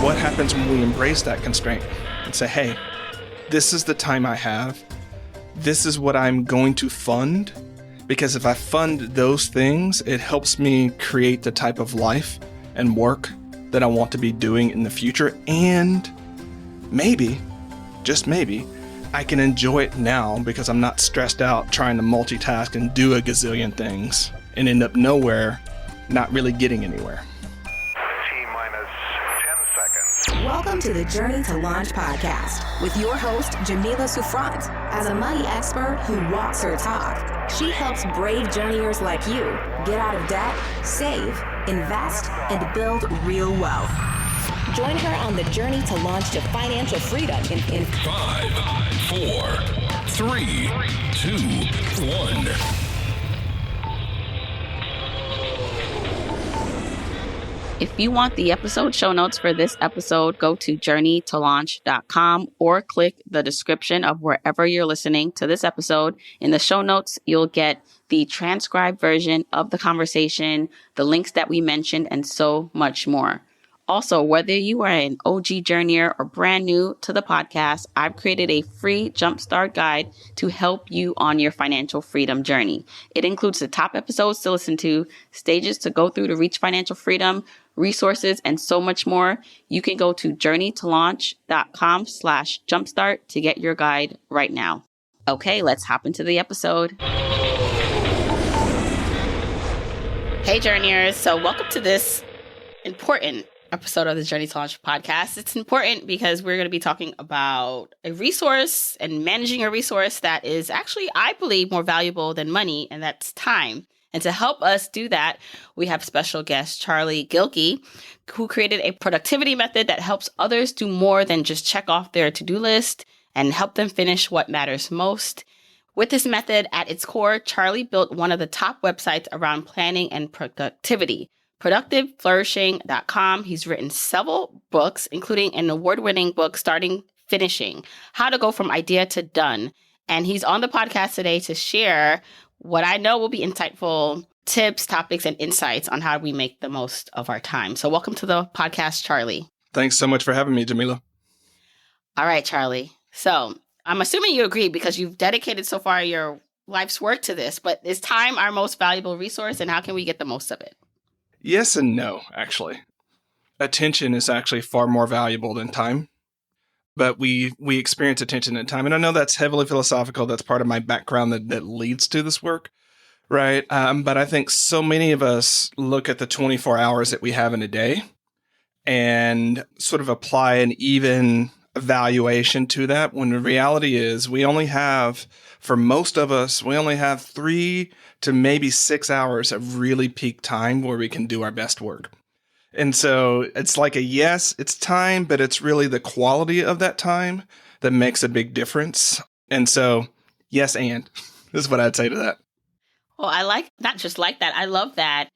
what happens when we embrace that constraint and say, hey, this is the time I have. This is what I'm going to fund. Because if I fund those things, it helps me create the type of life and work that I want to be doing in the future. And maybe, just maybe, I can enjoy it now because I'm not stressed out trying to multitask and do a gazillion things and end up nowhere, not really getting anywhere. T-minus 10 seconds. Welcome to the Journey to Launch podcast with your host, Jamila Souffrant. As a money expert who walks her talk, she helps brave journeyers like you get out of debt, save, invest, and build real wealth. Join her on the journey to launch to financial freedom in 5, 4, 3, 2, 1. If you want the episode show notes for this episode, go to journeytolaunch.com or click the description of wherever you're listening to this episode. In the show notes, you'll get the transcribed version of the conversation, the links that we mentioned, and so much more. Also, whether you are an OG journeyer or brand new to the podcast, I've created a free jumpstart guide to help you on your financial freedom journey. It includes the top episodes to listen to, stages to go through to reach financial freedom, resources, and so much more. You can go to journeytolaunch.com/jumpstart to get your guide right now. Okay, let's hop into the episode. Hey, journeyers. So welcome to this important episode of the Journey to Launch podcast. It's important because we're going to be talking about a resource and managing a resource that is actually, I believe, more valuable than money, and that's time. And to help us do that, we have special guest Charlie Gilkey, who created a productivity method that helps others do more than just check off their to-do list and help them finish what matters most. With this method at its core, Charlie built one of the top websites around planning and productivity, productiveflourishing.com. He's written several books, including an award-winning book, Starting Finishing, How to Go From Idea to Done. And he's on the podcast today to share what I know will be insightful tips, topics, and insights on how we make the most of our time. So welcome to the podcast, Charlie. Thanks so much for having me, Jamila. All right, Charlie. So I'm assuming you agree because you've dedicated so far your life's work to this, but is time our most valuable resource, and how can we get the most of it? Yes and no, actually. Attention is actually far more valuable than time. But we experience attention and time. And I know that's heavily philosophical. That's part of my background that leads to this work, right? But I think so many of us look at the 24 hours that we have in a day and sort of apply an even evaluation to that, when the reality is we only have, for most of us, we only have 3 to maybe 6 hours of really peak time where we can do our best work. And so it's like yes, it's time, but it's really the quality of that time that makes a big difference. And so, yes, and is what I'd say to that. Well, I like, not just like that, I love that.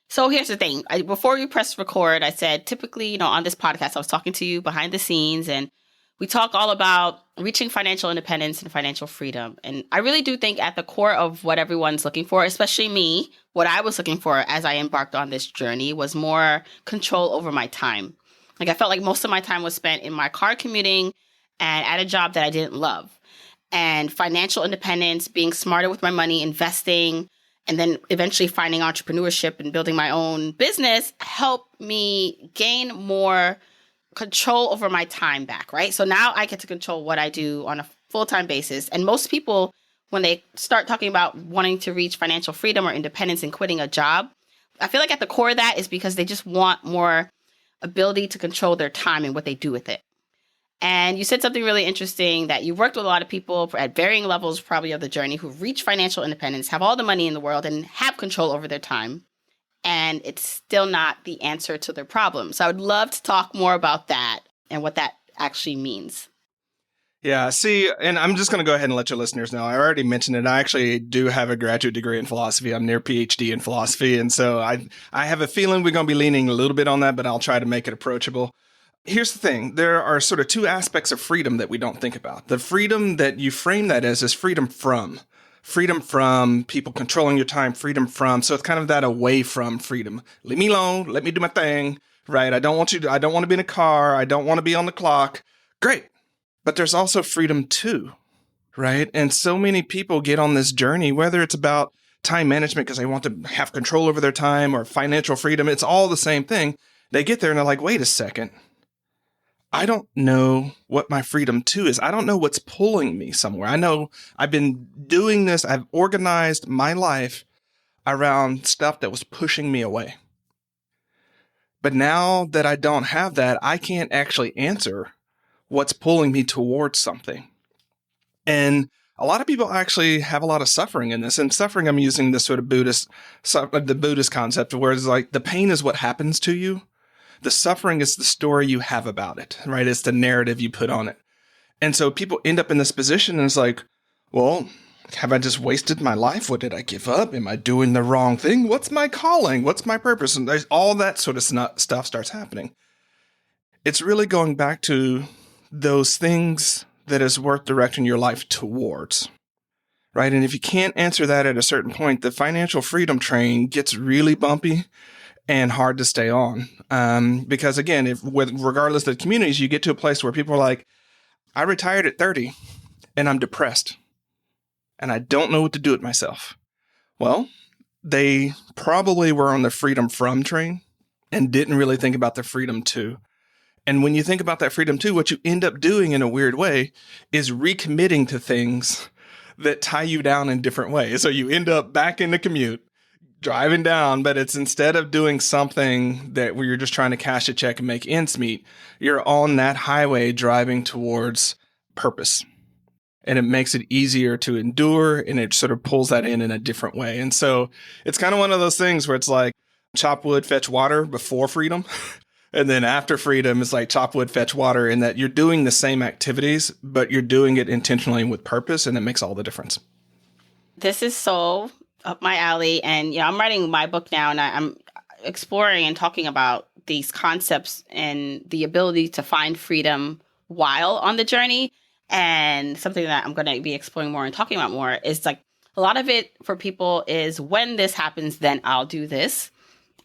So here's the thing. Before we press record, I said, typically, on this podcast, I was talking to you behind the scenes, and we talk all about reaching financial independence and financial freedom. And I really do think at the core of what everyone's looking for, especially me, what I was looking for as I embarked on this journey was more control over my time. Like, I felt like most of my time was spent in my car commuting and at a job that I didn't love. And financial independence, being smarter with my money, investing, and then eventually finding entrepreneurship and building my own business helped me gain more control over my time back, right? So now I get to control what I do on a full-time basis. And most people, when they start talking about wanting to reach financial freedom or independence and quitting a job, I feel like at the core of that is because they just want more ability to control their time and what they do with it. And you said something really interesting, that you worked with a lot of people at varying levels probably of the journey who reach financial independence, have all the money in the world, and have control over their time. And it's still not the answer to their problem. So I would love to talk more about that and what that actually means. Yeah, see, and I'm just going to go ahead and let your listeners know. I already mentioned it. I actually do have a graduate degree in philosophy. I'm near PhD in philosophy. And so I have a feeling we're going to be leaning a little bit on that, but I'll try to make it approachable. Here's the thing. There are sort of 2 aspects of freedom that we don't think about. The freedom that you frame that as is freedom from. Freedom from people controlling your time, freedom from. So it's kind of that away from freedom. Leave me alone. Let me do my thing. right? I don't want to be in a car. I don't want to be on the clock. Great. But there's also freedom too, right? And so many people get on this journey, whether it's about time management because they want to have control over their time or financial freedom. It's all the same thing. They get there and they're like, wait a second. I don't know what my freedom too is. I don't know what's pulling me somewhere. I know I've been doing this. I've organized my life around stuff that was pushing me away. But now that I don't have that, I can't actually answer what's pulling me towards something. And a lot of people actually have a lot of suffering in this. And suffering, I'm using this sort of the Buddhist concept, where it's like the pain is what happens to you. The suffering is the story you have about it, right? It's the narrative you put on it. And so people end up in this position and it's like, well, have I just wasted my life? What did I give up? Am I doing the wrong thing? What's my calling? What's my purpose? And there's all that sort of stuff starts happening. It's really going back to those things that is worth directing your life towards, right? And if you can't answer that at a certain point, the financial freedom train gets really bumpy and hard to stay on. Because again, regardless of the communities, you get to a place where people are like, I retired at 30 and I'm depressed and I don't know what to do with myself. Well, they probably were on the freedom from train and didn't really think about the freedom to. And when you think about that freedom too, what you end up doing in a weird way is recommitting to things that tie you down in different ways. So you end up back in the commute, driving down, but it's instead of doing something that where you're just trying to cash a check and make ends meet, you're on that highway driving towards purpose. And it makes it easier to endure, and it sort of pulls that in a different way. And so it's kind of one of those things where it's like chop wood, fetch water before freedom. And then after freedom, it's like chop wood, fetch water, in that you're doing the same activities, but you're doing it intentionally with purpose, and it makes all the difference. This is so up my alley. And, I'm writing my book now, and I'm exploring and talking about these concepts and the ability to find freedom while on the journey. And something that I'm going to be exploring more and talking about more is like a lot of it for people is when this happens, then I'll do this.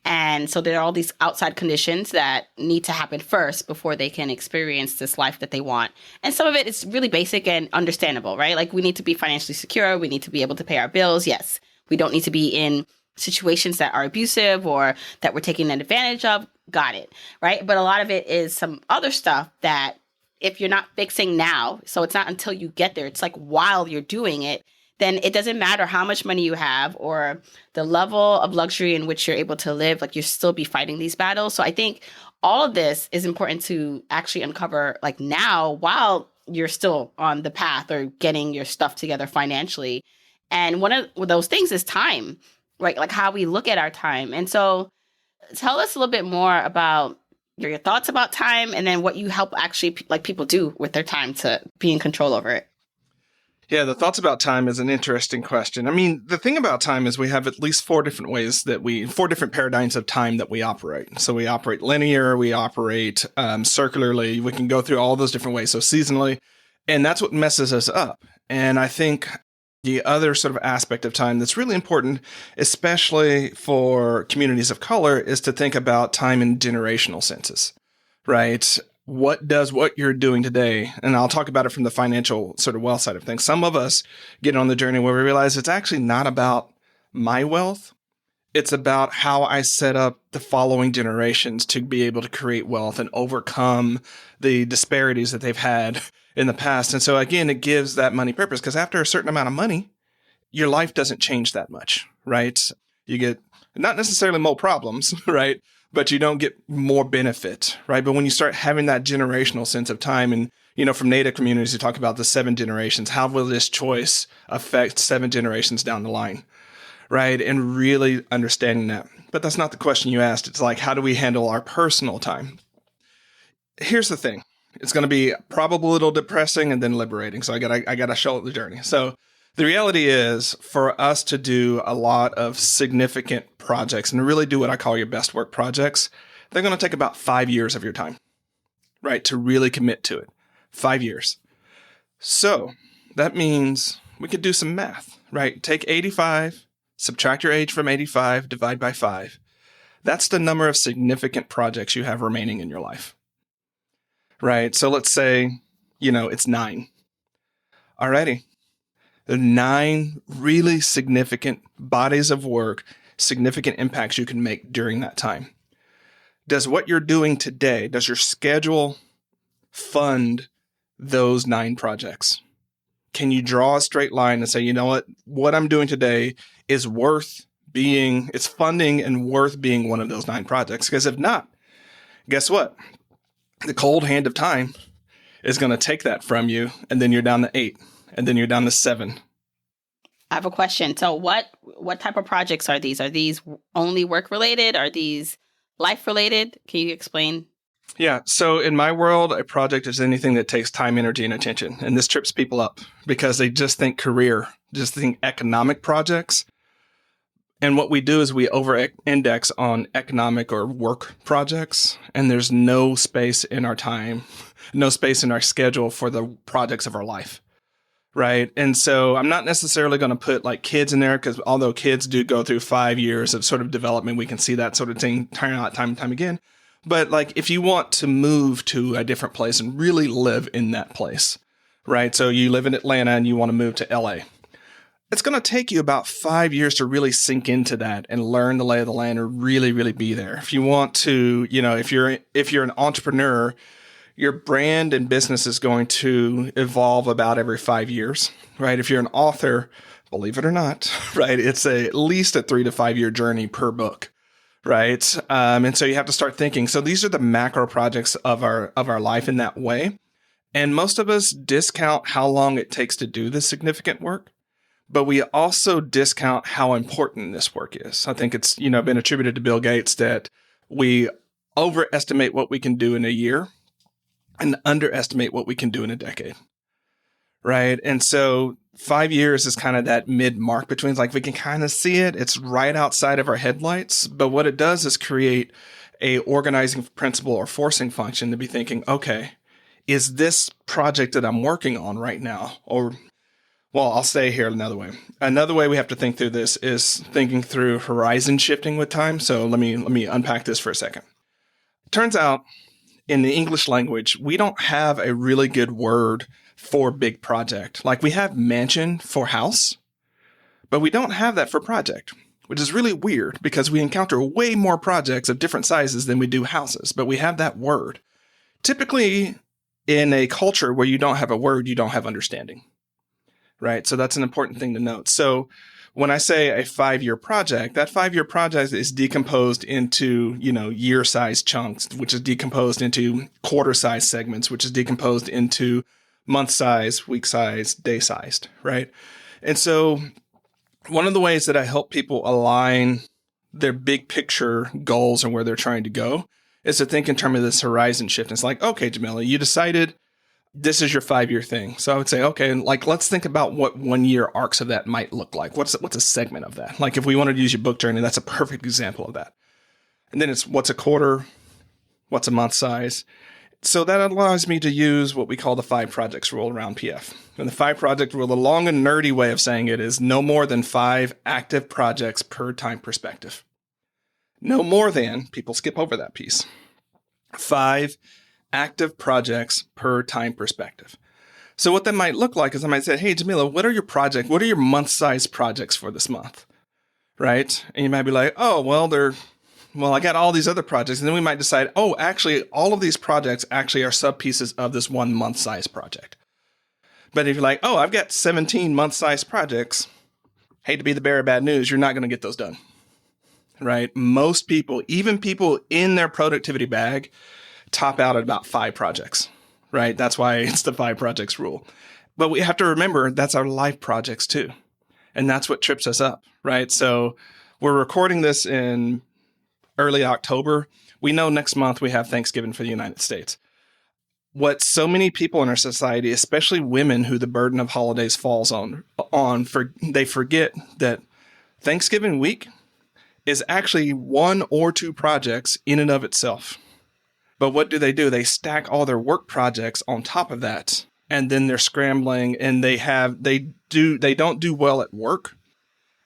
And so there are all these outside conditions that need to happen first before they can experience this life that they want. And some of it is really basic and understandable, right? Like we need to be financially secure. We need to be able to pay our bills. Yes. We don't need to be in situations that are abusive or that we're taking advantage of. Got it. Right. But a lot of it is some other stuff that if you're not fixing now, so it's not until you get there, it's like while you're doing it, then it doesn't matter how much money you have or the level of luxury in which you're able to live, like you'll still be fighting these battles. So I think all of this is important to actually uncover like now while you're still on the path or getting your stuff together financially. And one of those things is time, right? Like how we look at our time. And so tell us a little bit more about your thoughts about time and then what you help actually like people do with their time to be in control over it. Yeah, the thoughts about time is an interesting question. I mean, the thing about time is we have at least four different paradigms of time that we operate. So we operate linear, we operate circularly, we can go through all those different ways. So seasonally, and that's what messes us up. And I think the other sort of aspect of time that's really important, especially for communities of color, is to think about time in generational senses, right? What does what you're doing today, and I'll talk about it from the financial sort of wealth side of things. Some of us get on the journey where we realize it's actually not about my wealth. It's about how I set up the following generations to be able to create wealth and overcome the disparities that they've had in the past. And so again, it gives that money purpose because after a certain amount of money, your life doesn't change that much, right? You get not necessarily more problems, right? But you don't get more benefit, right? But when you start having that generational sense of time, and, from Native communities, you talk about the 7 generations, how will this choice affect 7 generations down the line, right? And really understanding that. But that's not the question you asked. It's like, how do we handle our personal time? Here's the thing. It's going to be probably a little depressing and then liberating. So I gotta show the journey. So the reality is for us to do a lot of significant projects and really do what I call your best work projects, they're going to take about 5 years of your time, right? To really commit to it. 5 years. So that means we could do some math, right? Take 85, subtract your age from 85, divide by 5. That's the number of significant projects you have remaining in your life, right? So let's say, it's 9. Alrighty. The 9 really significant bodies of work, significant impacts you can make during that time. Does what you're doing today, does your schedule fund those 9 projects? Can you draw a straight line and say, you know what I'm doing today is it's funding and worth being one of those 9 projects? Because if not, guess what? The cold hand of time is going to take that from you, and then you're down to 8, and then you're down to 7. I have a question. So what type of projects are these? Are these only work related? Are these life related? Can you explain? Yeah. So in my world, a project is anything that takes time, energy, and attention. And this trips people up because they just think career, just think economic projects. And what we do is we over-index on economic or work projects, and there's no space in our time, no space in our schedule for the projects of our life, right? And so I'm not necessarily going to put like kids in there, because although kids do go through 5 years of sort of development, we can see that sort of thing turn out time and time again. But like if you want to move to a different place and really live in that place, right? So you live in Atlanta and you want to move to LA. It's going to take you about 5 years to really sink into that and learn the lay of the land and really, really be there. If you want to, if you're an entrepreneur, your brand and business is going to evolve about every 5 years, right? If you're an author, believe it or not, right? It's at least a 3 to 5 year journey per book, right? And so you have to start thinking. So these are the macro projects of our life in that way. And most of us discount how long it takes to do this significant work. But we also discount how important this work is. I think it's, been attributed to Bill Gates that we overestimate what we can do in a year and underestimate what we can do in a decade, right? And so 5 years is kind of that mid mark between, like, we can kind of see it. It's right outside of our headlights. But what it does is create a organizing principle or forcing function to be thinking, okay, is this project that I'm working on right now, I'll say here another way. Another way we have to think through this is thinking through horizon shifting with time. So let me unpack this for a second. It turns out in the English language, we don't have a really good word for big project. Like we have mansion for house, but we don't have that for project, which is really weird because we encounter way more projects of different sizes than we do houses, but we have that word. Typically, in a culture where you don't have a word, you don't have understanding. Right. So that's an important thing to note. So when I say a 5-year project, that 5-year project is decomposed into, year-sized chunks, which is decomposed into quarter-sized segments, which is decomposed into month-sized, week-sized, day-sized, right? And so one of the ways that I help people align their big picture goals and where they're trying to go is to think in terms of this horizon shift. It's like, okay, Jamila, you decided this is your 5-year thing. So I would say, okay, like let's think about what 1 year arcs of that might look like. What's a segment of that? Like if we wanted to use your book journey, that's a perfect example of that. And then it's what's a quarter, what's a month size. So that allows me to use what we call the 5 projects rule around PF. And the 5 project rule, the long and nerdy way of saying it is no more than 5 active projects per time perspective. No more than, people skip over that piece, 5 active projects per time perspective. So what that might look like is I might say, hey, Jamila, what are your month-sized projects for this month? Right? And you might be like, oh, well, I got all these other projects. And then we might decide, oh, actually, all of these projects actually are sub-pieces of this 1 month-sized project. But if you're like, oh, I've got 17 month-sized projects, hate to be the bearer of bad news, you're not going to get those done. Right? Most people, even people in their productivity bag, top out at about 5 projects, right? That's why it's the 5 projects rule. But we have to remember that's our life projects too. And that's what trips us up, right? So we're recording this in early October. We know next month we have Thanksgiving for the United States. What so many people in our society, especially women who the burden of holidays falls on, they forget that Thanksgiving week is actually 1 or 2 projects in and of itself. But what do? They stack all their work projects on top of that. And then they're scrambling and they don't do well at work.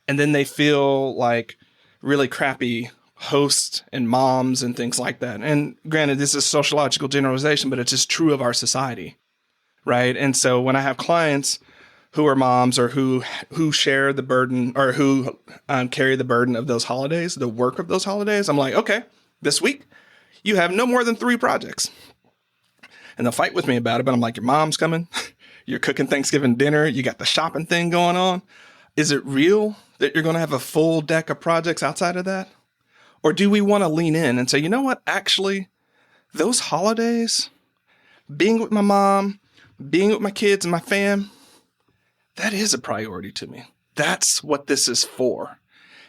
And then they feel like really crappy hosts and moms and things like that. And granted, this is sociological generalization, but it's just true of our society, right? And so when I have clients who are moms or who share the burden or who carry the burden of those holidays, the work of those holidays, I'm like, okay, this week you have no more than 3 projects. And they'll fight with me about it, but I'm like, your mom's coming. You're cooking Thanksgiving dinner. You got the shopping thing going on. Is it real that you're going to have a full deck of projects outside of that? Or do we want to lean in and say, you know what? Actually, those holidays, being with my mom, being with my kids and my fam, that is a priority to me. That's what this is for.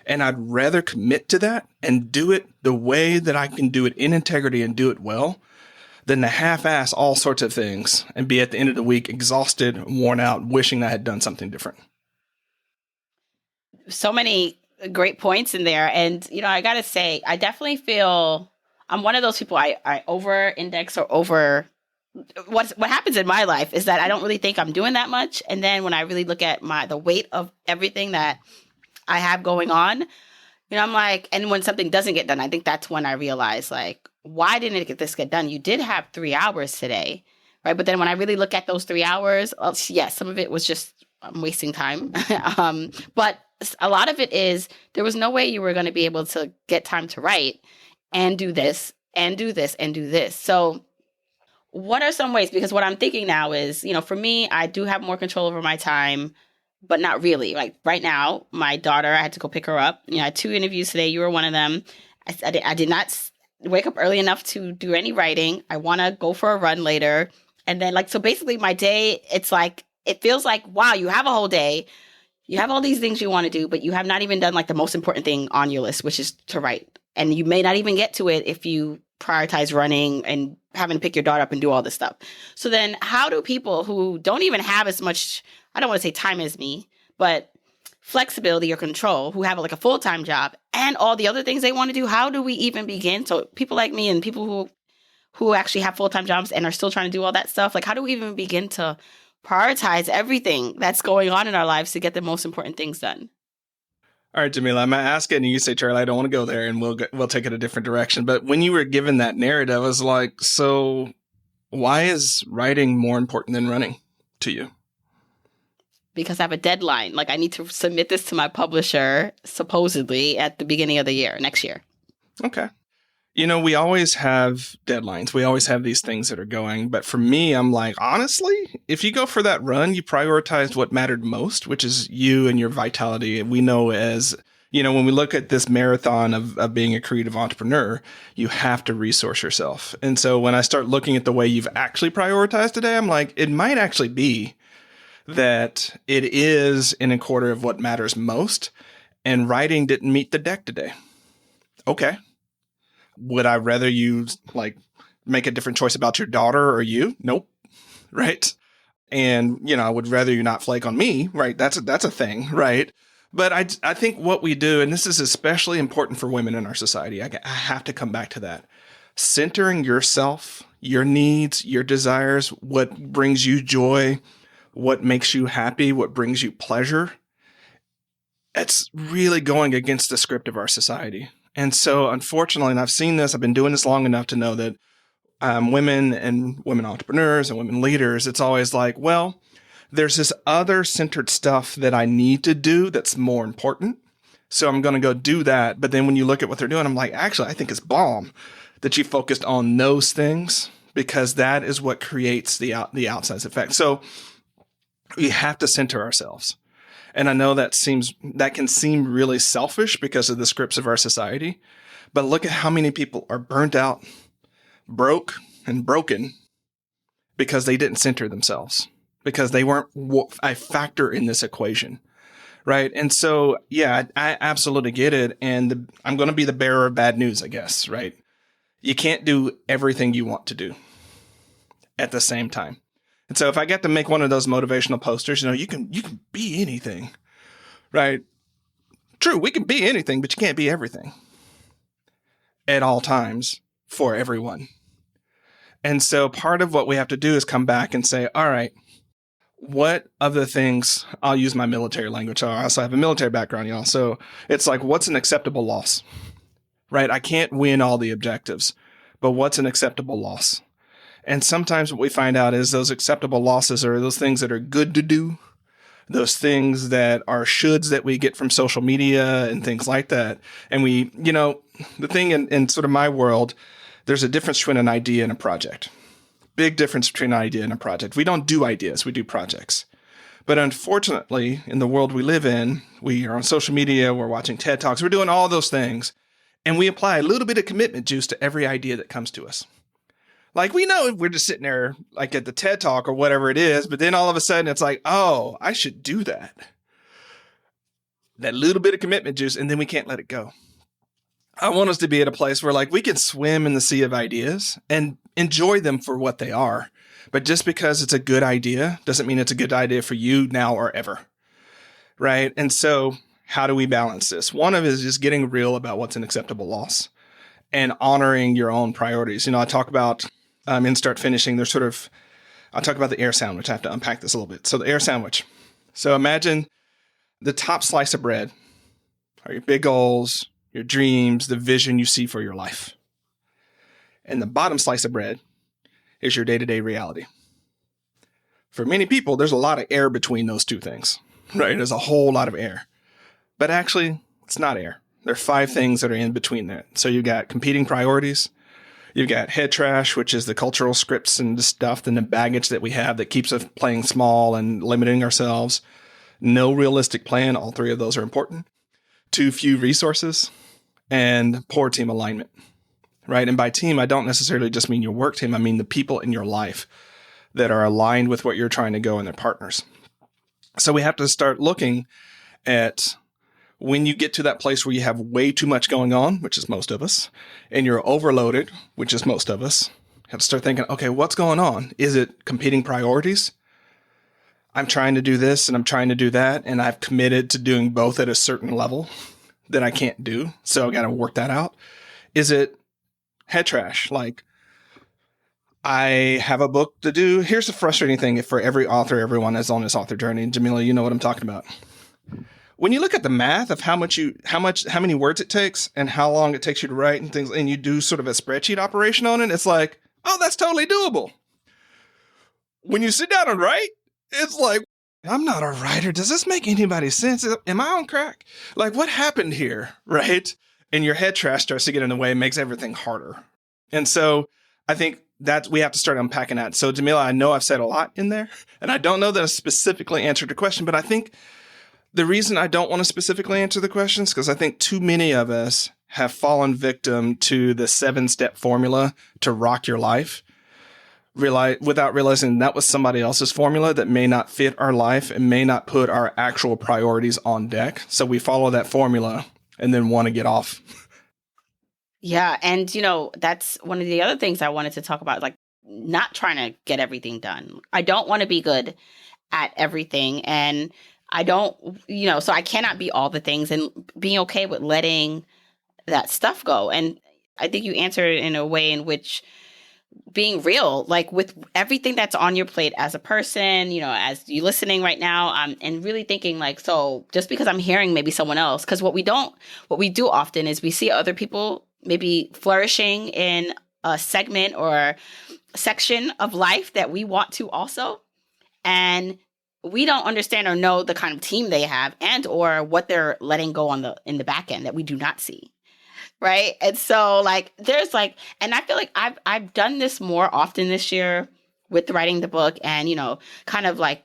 And I'd rather commit to that and do it the way that I can do it in integrity and do it well than to half-ass all sorts of things and be at the end of the week exhausted, worn out, wishing I had done something different. So many great points in there. And, I got to say, I definitely feel I'm one of those people I over-index or over... What happens in my life is that I don't really think I'm doing that much. And then when I really look at the weight of everything that I have going on, I'm like, and when something doesn't get done, I think that's when I realize, like, why didn't this get done? You did have 3 hours today, right? But then when I really look at those 3 hours, yes, some of it was just wasting time. But a lot of it is there was no way you were going to be able to get time to write and do this and do this and do this. So what are some ways? Because what I'm thinking now is, for me, I do have more control over my time, but not really. Like right now, my daughter, I had to go pick her up. I had 2 interviews today. You were one of them. I did not wake up early enough to do any writing. I want to go for a run later. And then so basically my day, it's like, it feels like, wow, you have a whole day. You have all these things you want to do, but you have not even done the most important thing on your list, which is to write. And you may not even get to it if you prioritize running and having to pick your daughter up and do all this stuff. So then how do people who don't even have as much, I don't want to say time as me, but flexibility or control, who have a full-time job and all the other things they want to do, how do we even begin? So people like me and people who actually have full-time jobs and are still trying to do all that stuff, how do we even begin to prioritize everything that's going on in our lives to get the most important things done? All right, Jamila, I'm going to ask it, and you say, Charlie, I don't want to go there, and we'll take it a different direction. But when you were given that narrative, I was like, so why is writing more important than running to you? Because I have a deadline. I need to submit this to my publisher, supposedly, at the beginning of the year, next year. Okay. We always have deadlines. We always have these things that are going. But for me, I'm like, honestly, if you go for that run, you prioritized what mattered most, which is you and your vitality. We know as, when we look at this marathon of being a creative entrepreneur, you have to resource yourself. And so when I start looking at the way you've actually prioritized today, I'm like, it might actually be that it is in a quarter of what matters most. And writing didn't meet the deck today. Okay. Would I rather you make a different choice about your daughter or you? Nope. Right. And, I would rather you not flake on me. Right. That's a thing. Right. But I think what we do, and this is especially important for women in our society, I have to come back to that. Centering yourself, your needs, your desires, what brings you joy, what makes you happy, what brings you pleasure. It's really going against the script of our society. And so, unfortunately, and I've seen this, I've been doing this long enough to know that women and women entrepreneurs and women leaders, it's always like, well, there's this other centered stuff that I need to do that's more important. So I'm going to go do that. But then when you look at what they're doing, I'm like, actually, I think it's bomb that you focused on those things because that is what creates the outsized effect. So we have to center ourselves. And I know that can seem really selfish because of the scripts of our society. But look at how many people are burnt out, broke, and broken because they didn't center themselves, because they weren't a factor in this equation. Right. And so, yeah, I absolutely get it. And I'm going to be the bearer of bad news, I guess. Right. You can't do everything you want to do at the same time. And so if I get to make one of those motivational posters, you can be anything, right? True, we can be anything, but you can't be everything at all times for everyone. And so part of what we have to do is come back and say, all right, what of the things, I'll use my military language. I also have a military background, y'all. So it's like, what's an acceptable loss, right? I can't win all the objectives, but what's an acceptable loss? And sometimes what we find out is those acceptable losses are those things that are good to do, those things that are shoulds that we get from social media and things like that. And we, the thing in sort of my world, there's a difference between an idea and a project. Big difference between an idea and a project. We don't do ideas, we do projects. But unfortunately, in the world we live in, we are on social media, we're watching TED Talks, we're doing all those things, and we apply a little bit of commitment juice to every idea that comes to us. Like, we know we're just sitting there, like at the TED Talk or whatever it is, but then all of a sudden it's like, oh, I should do that. That little bit of commitment juice, and then we can't let it go. I want us to be at a place where, like, we can swim in the sea of ideas and enjoy them for what they are. But just because it's a good idea doesn't mean it's a good idea for you now or ever. Right? And so how do we balance this? One of it is just getting real about what's an acceptable loss and honoring your own priorities. I talk about in Start Finishing, I'll talk about the air sandwich. I have to unpack this a little bit. So the air sandwich. So imagine the top slice of bread are your big goals, your dreams, the vision you see for your life. And the bottom slice of bread is your day-to-day reality. For many people, there's a lot of air between those two things, right? There's a whole lot of air. But actually, it's not air. There are 5 things that are in between that. So you've got competing priorities. You've got headtrash, which is the cultural scripts and the stuff and the baggage that we have that keeps us playing small and limiting ourselves. No realistic plan. All 3 of those are important. Too few resources and poor team alignment, right? And by team, I don't necessarily just mean your work team. I mean the people in your life that are aligned with what you're trying to go and their partners. So we have to start looking at when you get to that place where you have way too much going on, which is most of us, and you're overloaded, which is most of us, you have to start thinking, okay, what's going on? Is it competing priorities? I'm trying to do this and I'm trying to do that, and I've committed to doing both at a certain level that I can't do, so I got to work that out. Is it head trash? Like, I have a book to do. Here's the frustrating thing for every author, everyone that's on this author journey. Jamila, you know what I'm talking about. When you look at the math of how many words it takes and how long it takes you to write and things, and you do sort of a spreadsheet operation on it, it's like, oh, that's totally doable. When you sit down and write, it's like, I'm not a writer. Does this make anybody sense? Am I on crack? Like, what happened here, right? And your head trash starts to get in the way and makes everything harder. And so I think that we have to start unpacking that. So, Jamila, I know I've said a lot in there, and I don't know that I specifically answered the question, but I think the reason I don't want to specifically answer the questions, because I think too many of us have fallen victim to the 7-step formula to rock your life, without realizing that was somebody else's formula that may not fit our life and may not put our actual priorities on deck. So we follow that formula and then want to get off. Yeah. And, that's one of the other things I wanted to talk about, like not trying to get everything done. I don't want to be good at everything. And I don't, so I cannot be all the things, and being okay with letting that stuff go. And I think you answered in a way in which being real, like with everything that's on your plate as a person, as you listening right now, and really thinking like, so just because I'm hearing maybe someone else, because what we do often is we see other people maybe flourishing in a segment or section of life that we want to also. And we don't understand or know the kind of team they have and or what they're letting go in the back end that we do not see. Right. And so like there's like, and I feel like I've done this more often this year with writing the book and, kind of like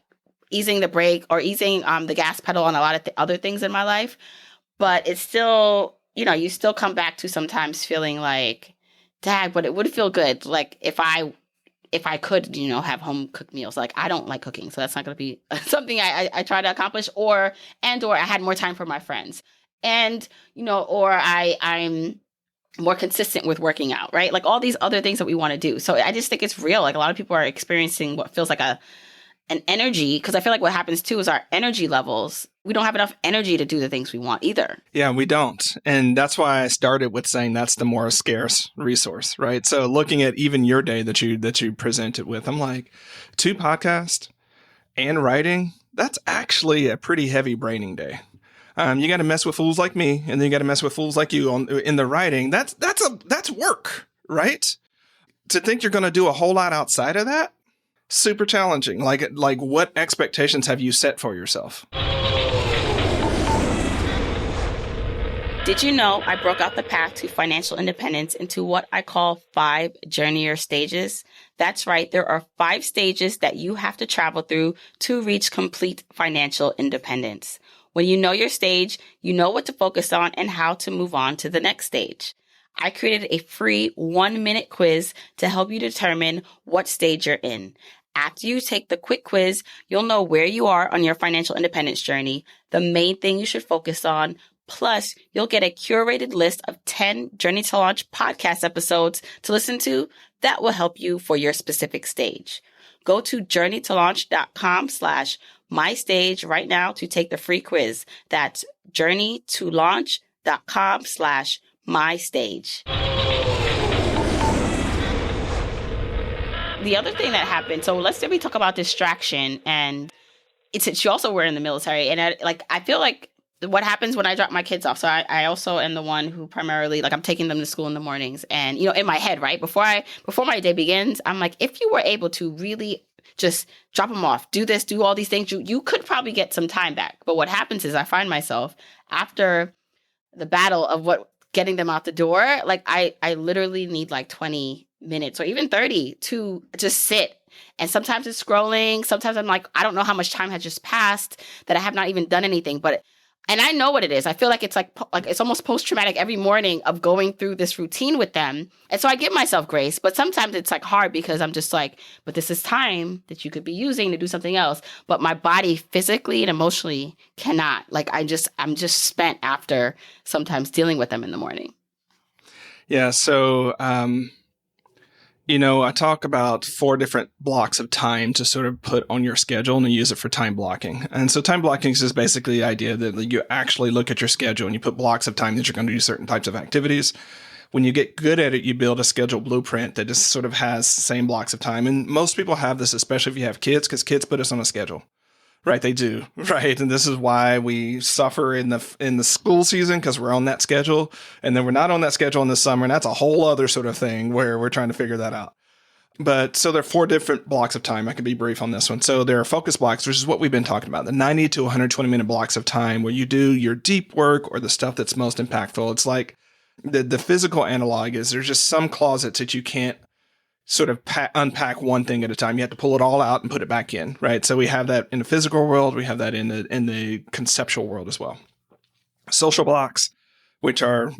easing the brake or easing the gas pedal on a lot of other things in my life. But it's still, you still come back to sometimes feeling like, dang, but it would feel good. Like if I could, have home cooked meals. Like I don't like cooking, so that's not going to be something I try to accomplish. Or I had more time for my friends, and or I'm more consistent with working out, right? Like all these other things that we want to do. So I just think it's real. Like a lot of people are experiencing what feels like an energy, because I feel like what happens too is our energy levels. We don't have enough energy to do the things we want either. Yeah, we don't. And that's why I started with saying that's the more scarce resource, right? So looking at even your day that you presented with, I'm like, 2 podcasts and writing, that's actually a pretty heavy braining day. You got to mess with fools like me, and then you got to mess with fools like you in the writing. That's work, right? To think you're going to do a whole lot outside of that, super challenging. Like what expectations have you set for yourself? Did you know I broke out the path to financial independence into what I call 5 journeyer stages? That's right. There are 5 stages that you have to travel through to reach complete financial independence. When you know your stage, you know what to focus on and how to move on to the next stage. I created a free 1-minute quiz to help you determine what stage you're in. After you take the quick quiz, you'll know where you are on your financial independence journey, the main thing you should focus on. Plus, you'll get a curated list of 10 Journey to Launch podcast episodes to listen to that will help you for your specific stage. Go to journeytolaunch.com/mystage right now to take the free quiz. That's journeytolaunch.com/mystage. The other thing that happened, so let's say we talk about distraction, and it's you also were in the military, and I feel like what happens when I drop my kids off. So I also am the one who primarily, like, I'm taking them to school in the mornings, and in my head, right before my day begins, I'm like, if you were able to really just drop them off, do this, do all these things, you could probably get some time back. But what happens is I find myself after the battle of getting them out the door, like I literally need like 20 minutes or even 30 to just sit. And sometimes it's scrolling. Sometimes I'm like, I don't know how much time has just passed that I have not even done anything. And I know what it is. I feel like it's like it's almost post-traumatic every morning of going through this routine with them. And so I give myself grace, but sometimes it's like hard because I'm just like, but this is time that you could be using to do something else. But my body physically and emotionally cannot. Like I'm just spent after sometimes dealing with them in the morning. Yeah. So, I talk about 4 different blocks of time to sort of put on your schedule and use it for time blocking. And so time blocking is just basically the idea that you actually look at your schedule and you put blocks of time that you're going to do certain types of activities. When you get good at it, you build a schedule blueprint that just sort of has the same blocks of time. And most people have this, especially if you have kids, because kids put us on a schedule. Right, they do. Right, and this is why we suffer in the school season, because we're on that schedule, and then we're not on that schedule in the summer, and that's a whole other sort of thing where we're trying to figure that out. But so there are 4 different blocks of time. I can be brief on this one. So there are focus blocks, which is what we've been talking about, the 90 to 120 minute blocks of time where you do your deep work or the stuff that's most impactful. It's like the physical analog is there's just some closets that you can't sort of unpack one thing at a time. You have to pull it all out and put it back in, right? So we have that in the physical world. We have that in the conceptual world as well. Social blocks, which are,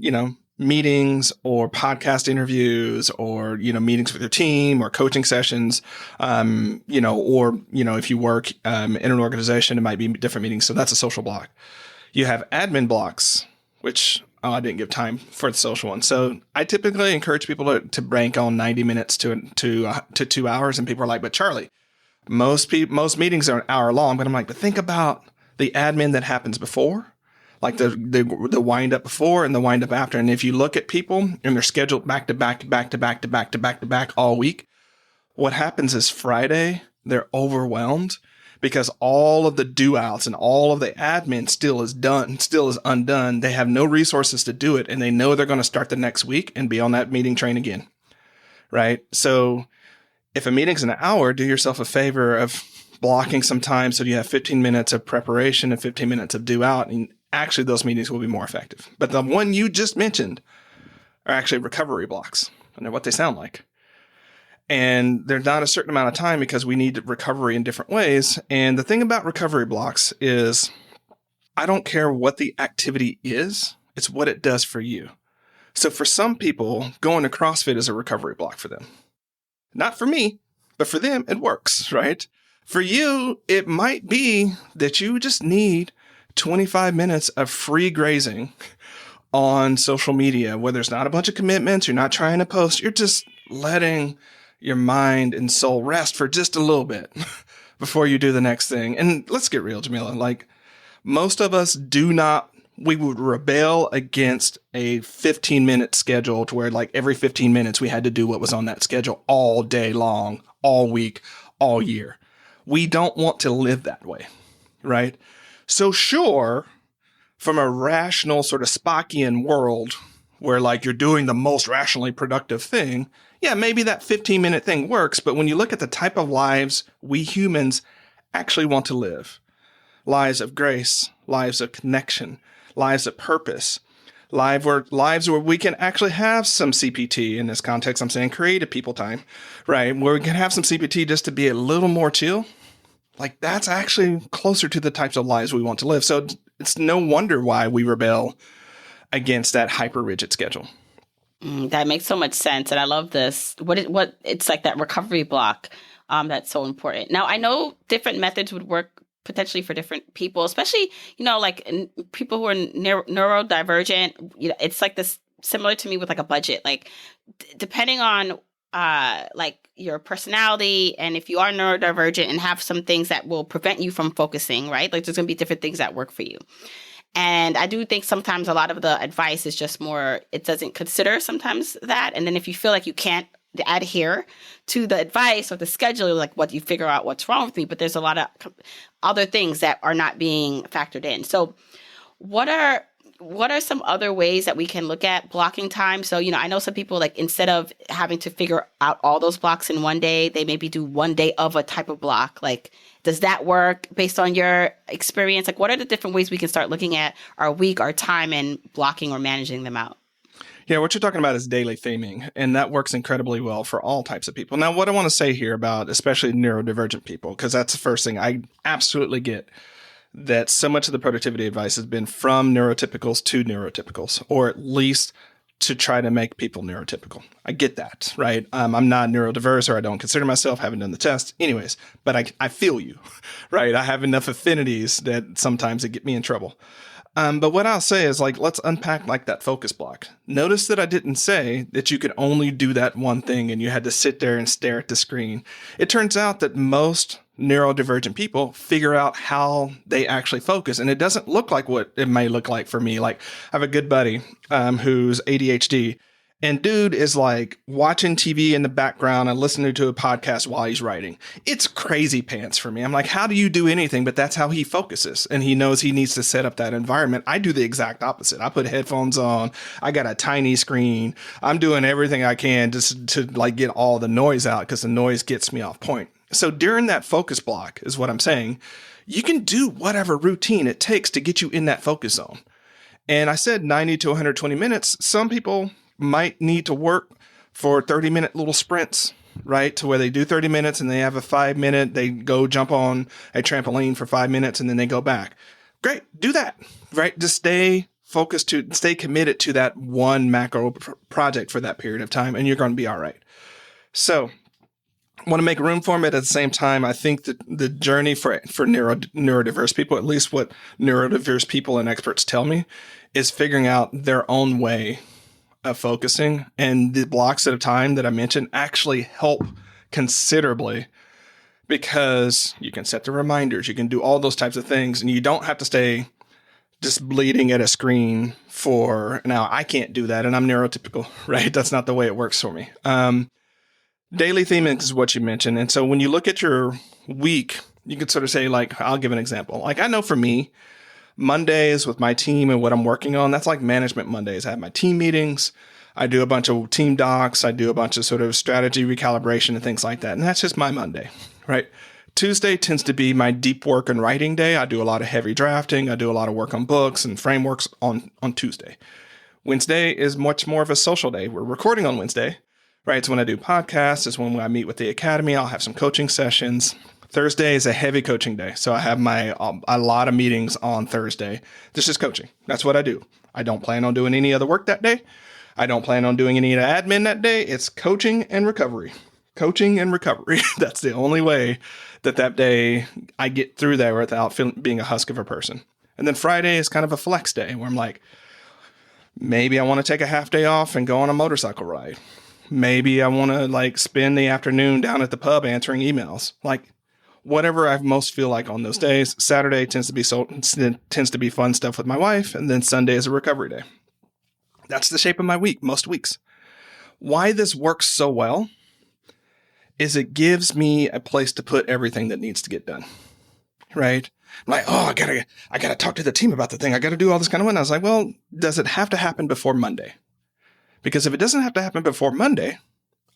meetings or podcast interviews or, meetings with your team or coaching sessions, or, if you work in an organization, it might be different meetings. So that's a social block. You have admin blocks, which I didn't give time for the social one. So I typically encourage people to bank on 90 minutes to 2 hours. And people are like, but Charlie, most meetings are an hour long. But I'm like, but think about the admin that happens before, like the wind up before and the wind up after. And if you look at people and they're scheduled back to back all week, what happens is Friday, they're overwhelmed because all of the do outs and all of the admin still is undone. They have no resources to do it, and they know they're going to start the next week and be on that meeting train again. Right? So if a meeting's an hour, do yourself a favor of blocking some time so you have 15 minutes of preparation and 15 minutes of do out, and actually those meetings will be more effective. But the one you just mentioned are actually recovery blocks, and they're what they sound like. And they're not a certain amount of time because we need recovery in different ways. And the thing about recovery blocks is I don't care what the activity is. It's what it does for you. So for some people, going to CrossFit is a recovery block for them. Not for me, but for them, it works, right? For you, it might be that you just need 25 minutes of free grazing on social media, where there's not a bunch of commitments. You're not trying to post. You're just letting your mind and soul rest for just a little bit before you do the next thing. And let's get real, Jamila. Like, most of us we would rebel against a 15-minute schedule to where, like, every 15 minutes we had to do what was on that schedule all day long, all week, all year. We don't want to live that way, right? So sure, from a rational sort of Spockian world where like you're doing the most rationally productive thing, yeah, maybe that 15-minute thing works. But when you look at the type of lives we humans actually want to live, lives of grace, lives of connection, lives of purpose, lives where we can actually have some CPT. In this context, I'm saying creative people time, right? Where we can have some CPT just to be a little more chill. Like that's actually closer to the types of lives we want to live. So it's no wonder why we rebel against that hyper rigid schedule. That makes so much sense. And I love this. What it's like that recovery block that's so important. Now, I know different methods would work potentially for different people, especially, like people who are neurodivergent. It's like this similar to me with like a budget, like depending on like your personality, and if you are neurodivergent and have some things that will prevent you from focusing, right? Like there's going to be different things that work for you. And I do think sometimes a lot of the advice is just more, it doesn't consider sometimes that. And then if you feel like you can't adhere to the advice or the schedule, like what you figure out what's wrong with me, but there's a lot of other things that are not being factored in. So what are some other ways that we can look at blocking time? So, I know some people, like, instead of having to figure out all those blocks in one day, they maybe do one day of a type of block. Like, does that work based on your experience? Like, what are the different ways we can start looking at our week, our time, and blocking or managing them out? Yeah, what you're talking about is daily theming, and that works incredibly well for all types of people. Now, what I want to say here about especially neurodivergent people, because that's the first thing I absolutely get, that so much of the productivity advice has been from neurotypicals to neurotypicals, or at least to try to make people neurotypical. I get that, right? I'm not neurodiverse, or I don't consider myself, haven't done the test. Anyways, but I feel you, right? I have enough affinities that sometimes it get me in trouble. But what I'll say is, like, let's unpack like that focus block. Notice that I didn't say that you could only do that one thing and you had to sit there and stare at the screen. It turns out that most neurodivergent people figure out how they actually focus. And it doesn't look like what it may look like for me. Like, I have a good buddy who's ADHD. And dude is like watching TV in the background and listening to a podcast while he's writing. It's crazy pants for me. I'm like, how do you do anything? But that's how he focuses. And he knows he needs to set up that environment. I do the exact opposite. I put headphones on. I got a tiny screen. I'm doing everything I can just to like get all the noise out, because the noise gets me off point. So during that focus block is what I'm saying. You can do whatever routine it takes to get you in that focus zone. And I said 90 to 120 minutes. Some people might need to work for 30-minute little sprints, right? To where they do 30 minutes and they have a 5-minute, they go jump on a trampoline for 5 minutes and then they go back. Great, do that, right? Just stay focused stay committed to that one macro project for that period of time, and you're going to be all right. So I want to make room for it. At the same time, I think that the journey for neurodiverse people, at least what neurodiverse people and experts tell me, is figuring out their own way of focusing, and the blocks at a time that I mentioned actually help considerably, because you can set the reminders, you can do all those types of things, and you don't have to stay just bleeding at a screen for, now I can't do that and I'm neurotypical, right? That's not the way it works for me. Daily theming is what you mentioned. And so when you look at your week, you can sort of say, like, I'll give an example. Like, I know for me, Mondays with my team and what I'm working on, that's like management Mondays. I have my team meetings. I do a bunch of team docs. I do a bunch of sort of strategy recalibration and things like that. And that's just my Monday, right? Tuesday tends to be my deep work and writing day. I do a lot of heavy drafting. I do a lot of work on books and frameworks on Tuesday. Wednesday is much more of a social day. We're recording on Wednesday, right? It's when I do podcasts. It's when I meet with the academy. I'll have some coaching sessions. Thursday is a heavy coaching day. So I have a lot of meetings on Thursday. This is coaching. That's what I do. I don't plan on doing any other work that day. I don't plan on doing any admin that day. It's coaching and recovery. Coaching and recovery. That's the only way that day I get through there without being a husk of a person. And then Friday is kind of a flex day where I'm like, maybe I want to take a half day off and go on a motorcycle ride. Maybe I want to like spend the afternoon down at the pub answering emails. Like, whatever I most feel like on those days. Saturday tends to be fun stuff with my wife, and then Sunday is a recovery day. That's the shape of my week, most weeks. Why this works so well is it gives me a place to put everything that needs to get done, right? I'm like, oh, I gotta talk to the team about the thing. I gotta do all this kind of one. I was like, well, does it have to happen before Monday? Because if it doesn't have to happen before Monday,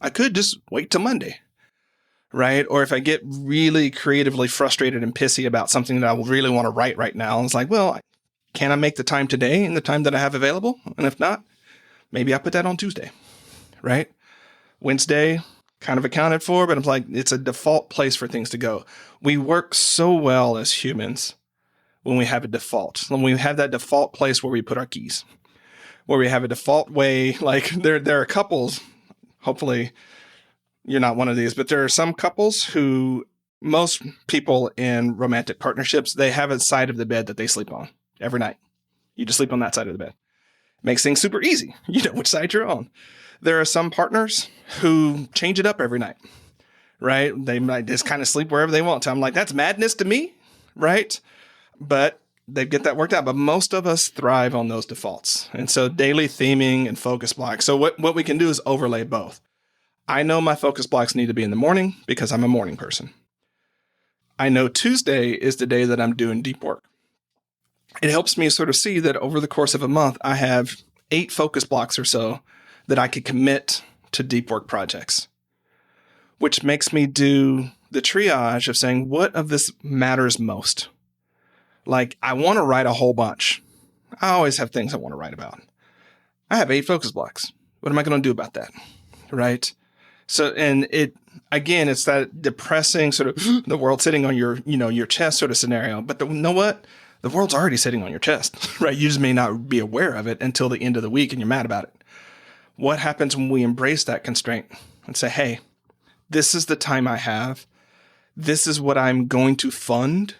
I could just wait till Monday, right? Or if I get really creatively frustrated and pissy about something that I really want to write right now, it's like, well, can I make the time today in the time that I have available? And if not, maybe I put that on Tuesday, right? Wednesday, kind of accounted for, but I'm like, it's a default place for things to go. We work so well as humans when we have a default, when we have that default place where we put our keys, where we have a default way. Like there are couples, hopefully you're not one of these, but there are some couples who, most people in romantic partnerships, they have a side of the bed that they sleep on every night. You just sleep on that side of the bed. Makes things super easy. You know which side you're on. There are some partners who change it up every night, right? They might just kind of sleep wherever they want to. I'm like, that's madness to me, right? But they get that worked out. But most of us thrive on those defaults. And so daily theming and focus blocks. So what we can do is overlay both. I know my focus blocks need to be in the morning because I'm a morning person. I know Tuesday is the day that I'm doing deep work. It helps me sort of see that over the course of a month, I have 8 focus blocks or so that I could commit to deep work projects, which makes me do the triage of saying, what of this matters most? Like, I want to write a whole bunch. I always have things I want to write about. I have 8 focus blocks. What am I going to do about that? Right? So, and it's that depressing sort of the world sitting on your chest sort of scenario. But you know what? The world's already sitting on your chest, right? You just may not be aware of it until the end of the week and you're mad about it. What happens when we embrace that constraint and say, hey, this is the time I have. This is what I'm going to fund.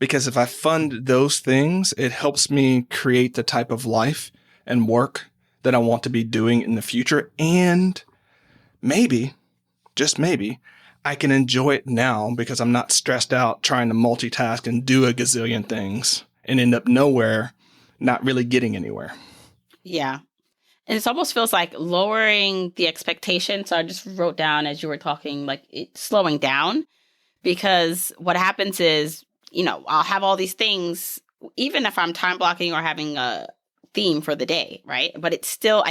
Because if I fund those things, it helps me create the type of life and work that I want to be doing in the future. And maybe, just maybe, I can enjoy it now because I'm not stressed out trying to multitask and do a gazillion things and end up nowhere, not really getting anywhere. Yeah. And it almost feels like lowering the expectation. So I just wrote down as you were talking, like slowing down, because what happens is, I'll have all these things, even if I'm time blocking or having a theme for the day, right? But I still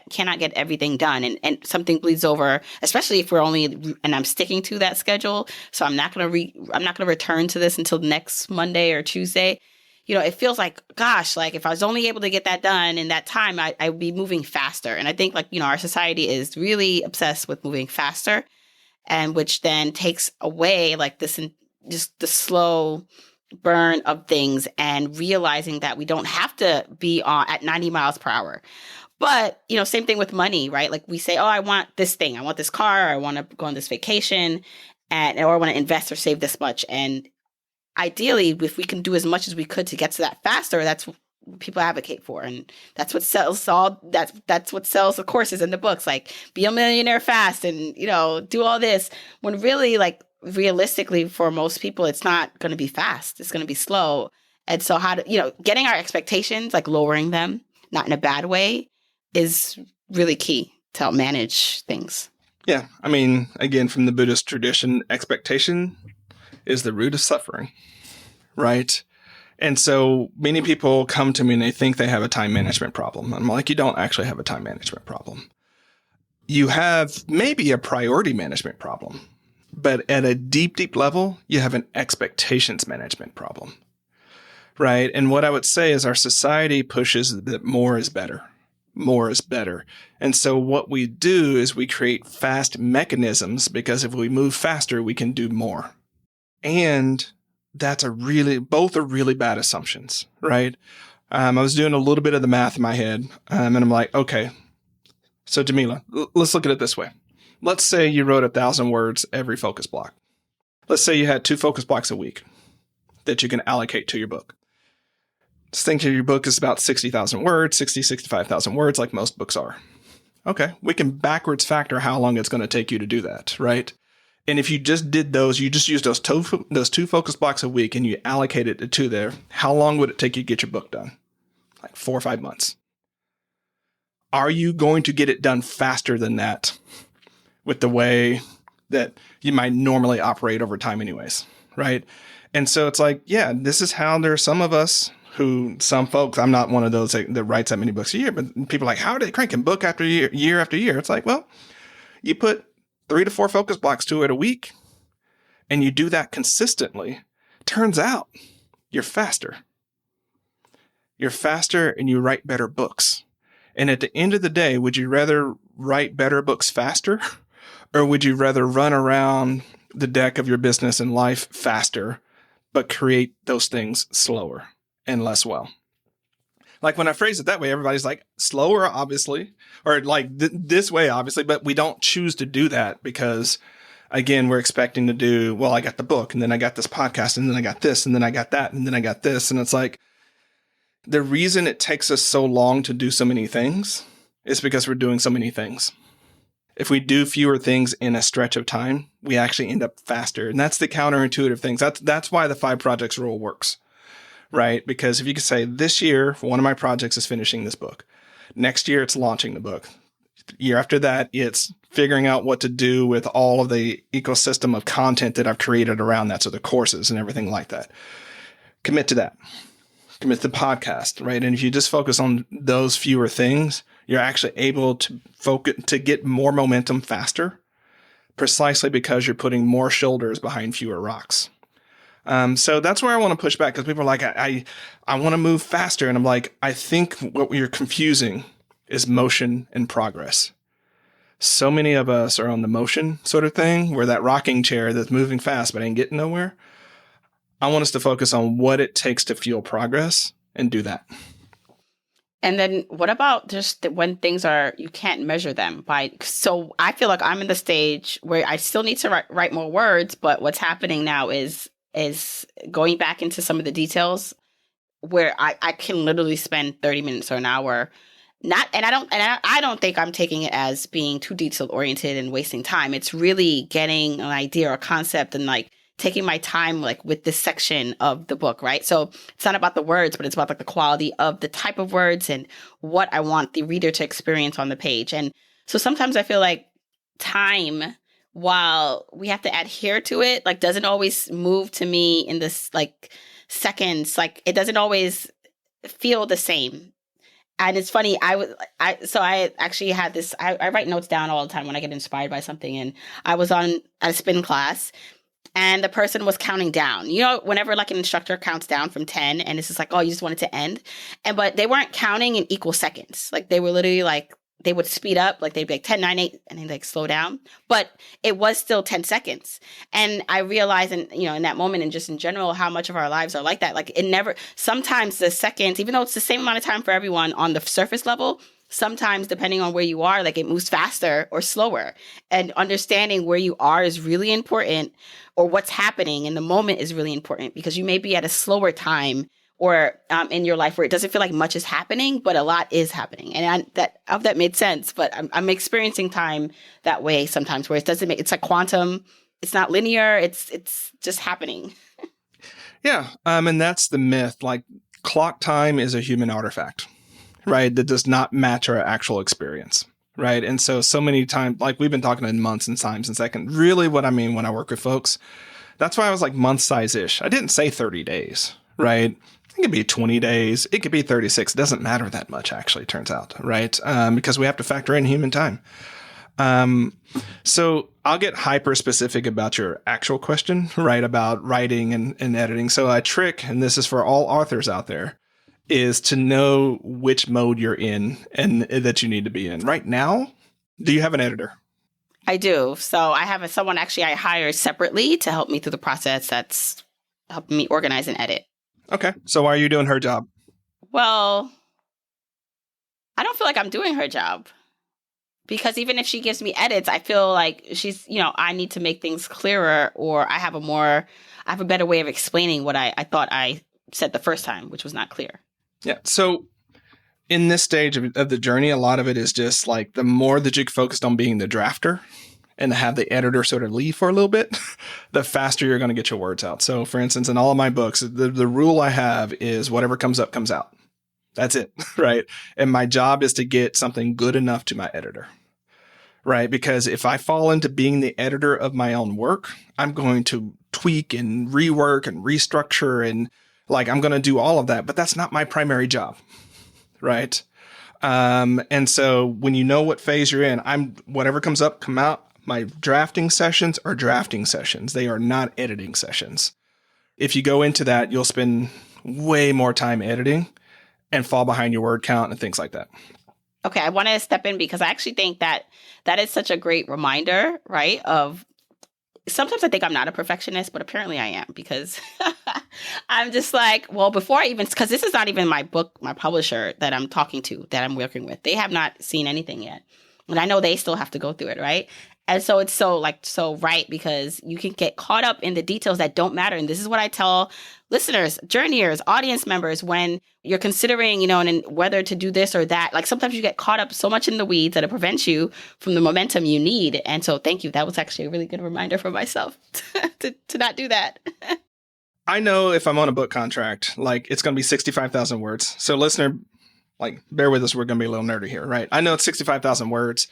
cannot get everything done. And something bleeds over, especially if and I'm sticking to that schedule. So I'm not going to return to this until next Monday or Tuesday. It feels like, gosh, like if I was only able to get that done in that time, I would be moving faster. And I think our society is really obsessed with moving faster, and which then takes away like this, just the slow burn of things and realizing that we don't have to be at 90 miles per hour. But, same thing with money, right? Like we say, oh, I want this thing. I want this car. I want to go on this vacation or I want to invest or save this much. And ideally, if we can do as much as we could to get to that faster, that's what people advocate for. And that's what sells that's what sells the courses and the books, like be a millionaire fast and, do all this, when really, like, realistically for most people, it's not going to be fast. It's going to be slow. And so getting our expectations, like lowering them, not in a bad way, is really key to help manage things. Yeah. I mean, again, from the Buddhist tradition, expectation is the root of suffering, right? And so many people come to me and they think they have a time management problem. I'm like, you don't actually have a time management problem. You have maybe a priority management problem, but at a deep, deep level, you have an expectations management problem, right? And what I would say is our society pushes that more is better. More is better. And so what we do is we create fast mechanisms because if we move faster, we can do more. And both are really bad assumptions, right? I was doing a little bit of the math in my head, and I'm like, okay, so Jamila, let's look at it this way. Let's say you wrote 1,000 words every focus block. Let's say you had 2 focus blocks a week that you can allocate to your book. Let's think your book is about 60,000 words, 65,000 words, like most books are. Okay, we can backwards factor how long it's going to take you to do that, right? And if you just did those, you just used those 2 focus blocks a week and you allocated it to there, how long would it take you to get your book done? Like 4 or 5 months. Are you going to get it done faster than that with the way that you might normally operate over time anyways, right? And so it's like, yeah, this is how there are some of us some folks, I'm not one of those that writes that many books a year, but people are like, how are they cranking book after year after year? It's like, well, you put 3 to 4 focus blocks to it a week and you do that consistently. Turns out you're faster. You're faster and you write better books. And at the end of the day, would you rather write better books faster or would you rather run around the deck of your business and life faster, but create those things slower and less well? Like when I phrase it that way, everybody's like, slower, obviously, or like this way, obviously, but we don't choose to do that because, again, we're expecting to do, well, I got the book and then I got this podcast and then I got this and then I got that and then I got this. And it's like, the reason it takes us so long to do so many things is because we're doing so many things. If we do fewer things in a stretch of time, we actually end up faster. And that's the counterintuitive things. That's why the 5 projects rule works. Right? Because if you could say this year, one of my projects is finishing this book. Next year, it's launching the book. Year after that, it's figuring out what to do with all of the ecosystem of content that I've created around that. So the courses and everything like that. Commit to that. Commit to the podcast, right? And if you just focus on those fewer things, you're actually able to focus, to get more momentum faster, precisely because you're putting more shoulders behind fewer rocks. So that's where I want to push back because people are like, I want to move faster. And I'm like, I think what you're confusing is motion and progress. So many of us are on the motion sort of thing where that rocking chair that's moving fast, but ain't getting nowhere. I want us to focus on what it takes to fuel progress and do that. And then what about just when things are, you can't measure them by, so I feel like I'm in the stage where I still need to write more words, but what's happening now is going back into some of the details where I can literally spend 30 minutes or an hour. I don't think I'm taking it as being too detail oriented and wasting time. It's really getting an idea or a concept and like taking my time like with this section of the book, right? So it's not about the words, but it's about like the quality of the type of words and what I want the reader to experience on the page. And so sometimes I feel like time, while we have to adhere to it, like doesn't always move to me in this like seconds, like it doesn't always feel the same. And it's funny, I actually had this, I write notes down all the time when I get inspired by something. And I was on a spin class and the person was counting down. You know, whenever like an instructor counts down from 10 and it's just like, oh, you just want it to end. But they weren't counting in equal seconds. Like they were literally like, they would speed up, like they'd be like 10, 9, 8, and then like slow down. But it was still 10 seconds. And I realized, in that moment and just in general, how much of our lives are like that. Like it never, sometimes the seconds, even though it's the same amount of time for everyone on the surface level, sometimes depending on where you are, like it moves faster or slower. And understanding where you are is really important, or what's happening in the moment is really important, because you may be at a slower time or in your life where it doesn't feel like much is happening, but a lot is happening. And I hope that made sense, but I'm experiencing time that way sometimes, where it's like quantum, it's not linear, it's just happening. Yeah, and that's the myth. Like clock time is a human artifact, right? That does not match our actual experience, right? And so many times, like we've been talking in months and times and seconds, really what I mean when I work with folks, that's why I was like month size-ish. I didn't say 30 days, right? It could be 20 days. It could be 36. It doesn't matter that much, actually, it turns out, right? Because we have to factor in human time. So I'll get hyper specific about your actual question, right? About writing and editing. So a trick, and this is for all authors out there, is to know which mode you're in and that you need to be in. Right now, do you have an editor? I do. So I have someone actually I hired separately to help me through the process that's helping me organize and edit. Okay. So why are you doing her job? Well, I don't feel like I'm doing her job, because even if she gives me edits, I feel like she's, I need to make things clearer, or I have a better way of explaining what I thought I said the first time, which was not clear. Yeah. So in this stage of the journey, a lot of it is just like the more that you're focused on being the drafter and to have the editor sort of leave for a little bit, the faster you're going to get your words out. So for instance, in all of my books, the rule I have is whatever comes up, comes out. That's it, right? And my job is to get something good enough to my editor, right? Because if I fall into being the editor of my own work, I'm going to tweak and rework and restructure and like I'm going to do all of that, but that's not my primary job, right? And so when you know what phase you're in, whatever comes up, come out. My drafting sessions are drafting sessions. They are not editing sessions. If you go into that, you'll spend way more time editing and fall behind your word count and things like that. Okay, I want to step in because I actually think that is such a great reminder, right? Of sometimes I think I'm not a perfectionist, but apparently I am because I'm just like, well, before I even, because this is not even my publisher that I'm talking to, that I'm working with. They have not seen anything yet. And I know they still have to go through it, right? And so it's so right because you can get caught up in the details that don't matter. And this is what I tell listeners, journeyers, audience members, when you're considering, and whether to do this or that, like sometimes you get caught up so much in the weeds that it prevents you from the momentum you need. And so thank you. That was actually a really good reminder for myself to not do that. I know if I'm on a book contract, like it's going to be 65,000 words. So listener, like bear with us. We're going to be a little nerdy here, right? I know it's 65,000 words.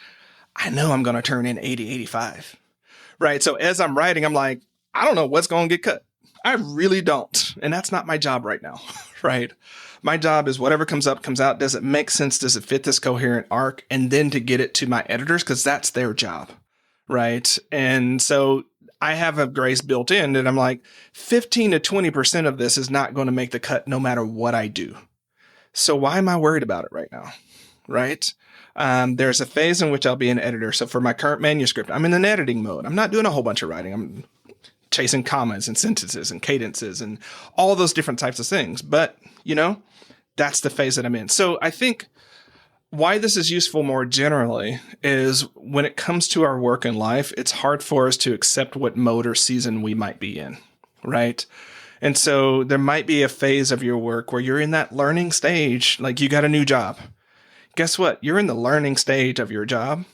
I know I'm going to turn in 80, 85, right? So as I'm writing, I'm like, I don't know what's going to get cut. I really don't. And that's not my job right now, right? My job is whatever comes up, comes out. Does it make sense? Does it fit this coherent arc? And then to get it to my editors, because that's their job, right? And so I have a grace built in that I'm like, 15 to 20% of this is not going to make the cut no matter what I do. So why am I worried about it right now, right? There's a phase in which I'll be an editor. So for my current manuscript, I'm in an editing mode. I'm not doing a whole bunch of writing. I'm chasing commas and sentences and cadences and all those different types of things. But, that's the phase that I'm in. So I think why this is useful more generally is when it comes to our work in life, it's hard for us to accept what mode or season we might be in, right? And so there might be a phase of your work where you're in that learning stage, like you got a new job. Guess what? You're in the learning stage of your job.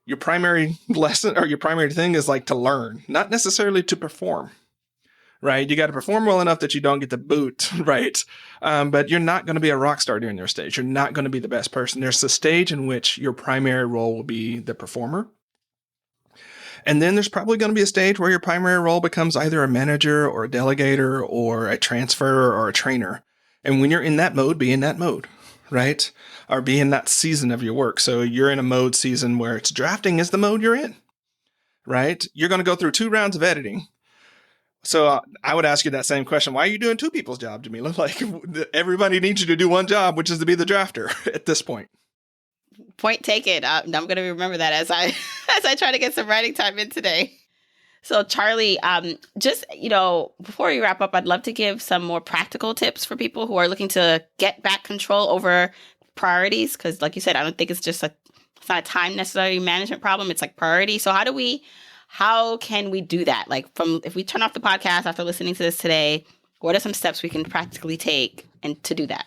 Your primary lesson or your primary thing is like to learn, not necessarily to perform, right? You got to perform well enough that you don't get the boot, right? But you're not going to be a rock star during your stage. You're not going to be the best person. There's a stage in which your primary role will be the performer. And then there's probably going to be a stage where your primary role becomes either a manager or a delegator or a transfer or a trainer. And when you're in that mode, be in that mode, right? Or be in that season of your work. So you're in a mode season where it's drafting is the mode you're in, right? You're going to go through 2 rounds of editing. So I would ask you that same question. Why are you doing 2 people's job, Jamila? Like everybody needs you to do one job, which is to be the drafter at this point. Point taken. I'm going to remember that as I try to get some writing time in today. So Charlie, just, before we wrap up, I'd love to give some more practical tips for people who are looking to get back control over priorities. Because like you said, I don't think it's not a time necessary management problem. It's like priority. So how can we do that? Like if we turn off the podcast after listening to this today, what are some steps we can practically take and to do that?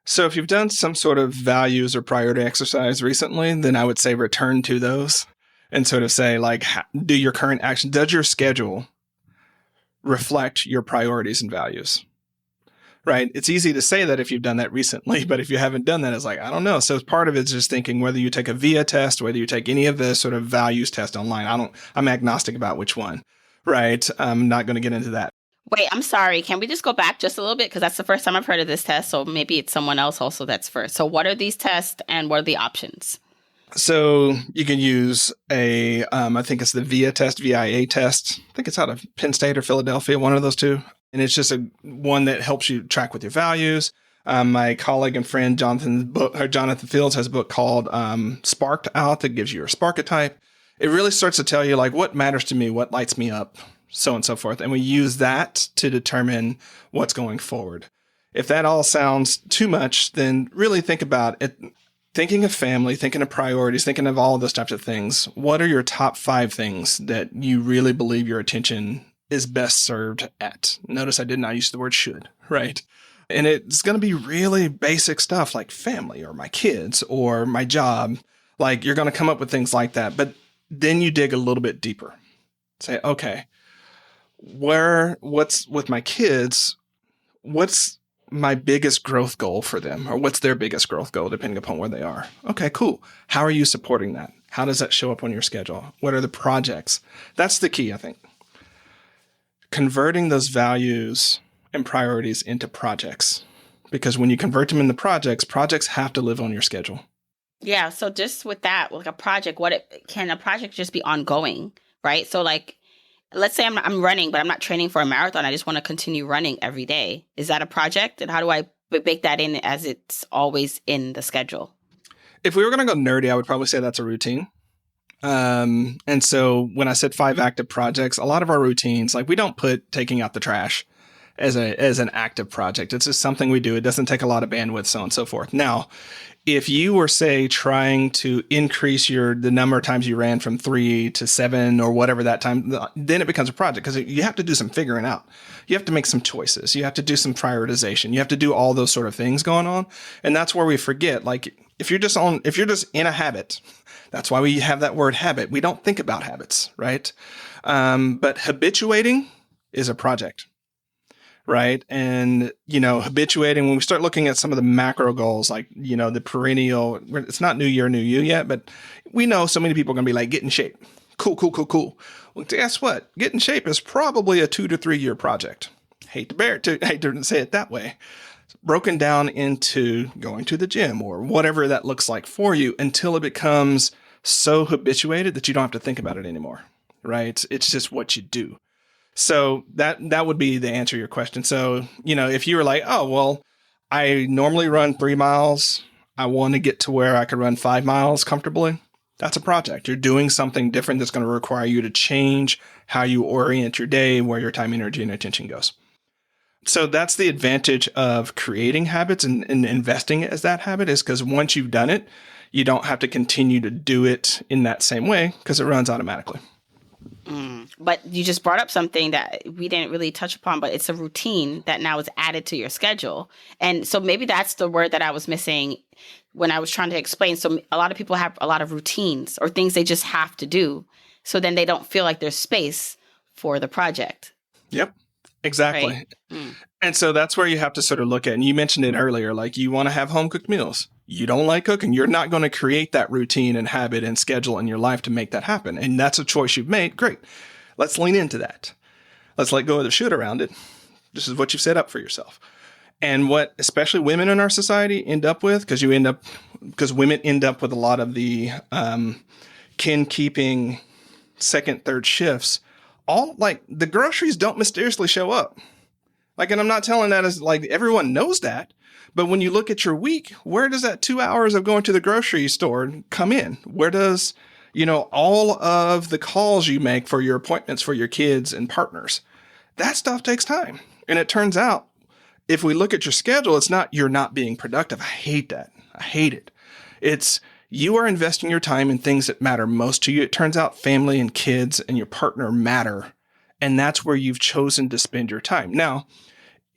So if you've done some sort of values or priority exercise recently, then I would say return to those and sort of say, like, do your current action, does your schedule reflect your priorities and values? Right? It's easy to say that if you've done that recently, but if you haven't done that, it's like, I don't know. So part of it's just thinking whether you take a VIA test, whether you take any of the sort of values test online. I'm agnostic about which one, right? I'm not going to get into that. Wait, I'm sorry. Can we just go back just a little bit? Because that's the first time I've heard of this test. So maybe it's someone else also that's first. So what are these tests and what are the options? So you can use I think it's the VIA test, VIA test. I think it's out of Penn State or Philadelphia, one of those two. And it's just one that helps you track with your values. My colleague and friend Jonathan Fields has a book called Sparked Out that gives you your Sparketype. It really starts to tell you like what matters to me, what lights me up, so on and so forth. And we use that to determine what's going forward. If that all sounds too much, then really think about it. Thinking of family, thinking of priorities, thinking of all of those types of things. What are your top 5 things that you really believe your attention is best served at? Notice I did not use the word should, right? And it's going to be really basic stuff like family or my kids or my job. Like you're going to come up with things like that. But then you dig a little bit deeper. Say, okay, what's with my kids? What's my biggest growth goal for them? Or what's their biggest growth goal depending upon where they are? Okay, cool. How are you supporting that? How does that show up on your schedule? What are the projects? That's the key, I think. converting those values and priorities into projects. Because when you convert them into projects have to live on your schedule. Yeah. So just with that, like a project, can a project just be ongoing, right? So like, let's say I'm running, but I'm not training for a marathon. I just want to continue running every day. Is that a project? And how do I bake that in as it's always in the schedule? If we were going to go nerdy, I would probably say that's a routine. And so when I said 5 active projects, a lot of our routines, like we don't put taking out the trash as an active project. It's just something we do. It doesn't take a lot of bandwidth, so on and so forth. Now, if you were, say, trying to increase the number of times you ran from 3 to 7 or whatever that time, then it becomes a project because you have to do some figuring out. You have to make some choices. You have to do some prioritization. You have to do all those sort of things going on. And that's where we forget, like, if you're just in a habit, that's why we have that word habit. We don't think about habits, right? But habituating is a project. Right. And, habituating, when we start looking at some of the macro goals, like, the perennial, it's not new year, new you yet, but we know so many people are going to be like, get in shape. Cool. Well, guess what? Get in shape is probably a 2 to 3 year project. Hate to say it that way. It's broken down into going to the gym or whatever that looks like for you until it becomes so habituated that you don't have to think about it anymore. Right. It's just what you do. So that would be the answer to your question. So, if you were like, oh, well, I normally run 3 miles. I want to get to where I could run 5 miles comfortably. That's a project. You're doing something different that's going to require you to change how you orient your day, where your time, energy, and attention goes. So that's the advantage of creating habits and investing as that habit is because once you've done it, you don't have to continue to do it in that same way because it runs automatically. But you just brought up something that we didn't really touch upon, but it's a routine that now is added to your schedule. And so maybe that's the word that I was missing when I was trying to explain. So a lot of people have a lot of routines or things they just have to do. So then they don't feel like there's space for the project. Yep, exactly. Right? And so that's where you have to sort of look at, and you mentioned it earlier, like you want to have home cooked meals. You don't like cooking. You're not going to create that routine and habit and schedule in your life to make that happen. And that's a choice you've made. Great. Let's lean into that. Let's let go of the shit around it. This is what you've set up for yourself. And what especially women in our society end up with, because women end up with a lot of the kin keeping second, third shifts. All like the groceries don't mysteriously show up. Like, and I'm not telling that as like everyone knows that. But when you look at your week, where does that 2 hours of going to the grocery store come in? Where does, all of the calls you make for your appointments for your kids and partners, that stuff takes time. And it turns out, if we look at your schedule, it's not you're not being productive. I hate that. I hate it. It's you are investing your time in things that matter most to you. It turns out family and kids and your partner matter. And that's where you've chosen to spend your time. Now,